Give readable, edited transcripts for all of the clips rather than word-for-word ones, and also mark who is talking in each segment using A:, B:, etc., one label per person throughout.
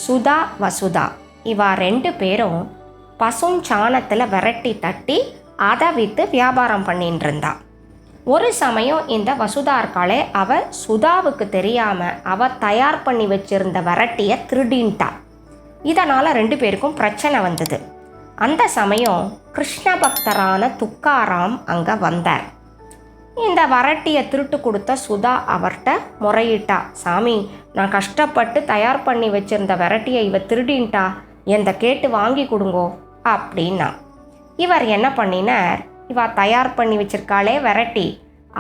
A: சுதா வசுதா இவா 2 பேரும் பசும் சாணத்தில் விரட்டி தட்டி அதை விற்று வியாபாரம் பண்ணிட்டு இருந்தா. ஒரு சமயம் இந்த வசுதா இருக்காளே, அவள் சுதாவுக்கு தெரியாமல் அவள் தயார் பண்ணி வச்சிருந்த விரட்டியை திருடின்ட்டா. இதனால் 2 பேருக்கும் பிரச்சனை வந்தது. அந்த சமயம் கிருஷ்ண பக்தரான துக்காராம் அங்கே வந்தார். இந்த வரட்டியை திருட்டு கொடுத்த சுதா அவர்கிட்ட முறையிட்டா, சாமி, நான் கஷ்டப்பட்டு தயார் பண்ணி வச்சிருந்த விரட்டியை இவ திருடின்ட்டா, எந்த கேட்டு வாங்கி கொடுங்கோ அப்படின்னா. இவர் என்ன பண்ணினார், இவ தயார் பண்ணி வச்சிருக்காளே விரட்டி,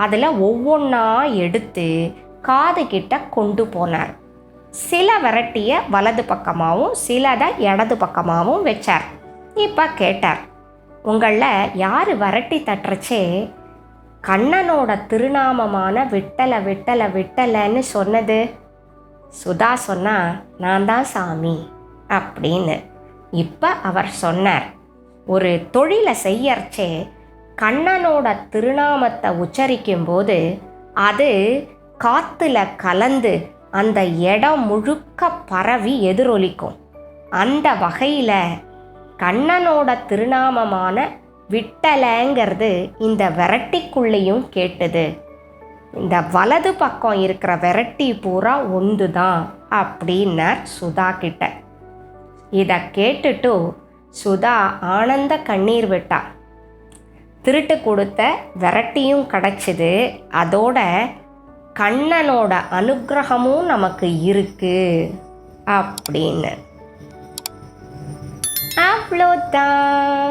A: அதில் ஒவ்வொன்றா எடுத்து காது கிட்ட கொண்டு போனார். சில விரட்டியை வலது பக்கமாகவும் சிலதை இடது பக்கமாகவும் வச்சார். இப்போ கேட்டார், உங்களில் யார் விரட்டி தட்டுறச்சே கண்ணனோட திருநாமமான விட்டல விட்டல விட்டலன்னு சொன்னது? சுதா சொன்னா, நான் தான் சாமி அப்படின்னு. இப்போ அவர் சொன்னார், ஒரு தொழிலை செய்யறச்சே கண்ணனோட திருநாமத்தை உச்சரிக்கும்போது அது காற்றுல கலந்து அந்த இடம் முழுக்க பரவி எதிரொலிக்கும். அந்த வகையில் கண்ணனோட திருநாமமான விட்டலங்கிறது இந்த விரட்டிக்குள்ளேயும் கேட்டது. இந்த வலது பக்கம் இருக்கிற விரட்டி பூரா ஒன்று தான் அப்படின்னார் சுதா கிட்ட. இதை கேட்டுட்டு சுதா ஆனந்த கண்ணீர் விட்டா. திருட்டு கொடுத்த விரட்டியும் கிடச்சிது, அதோட கண்ணனோட அனுக்கிரகமும் நமக்கு இருக்கு அப்படின்னு. அவ்வளோதான்.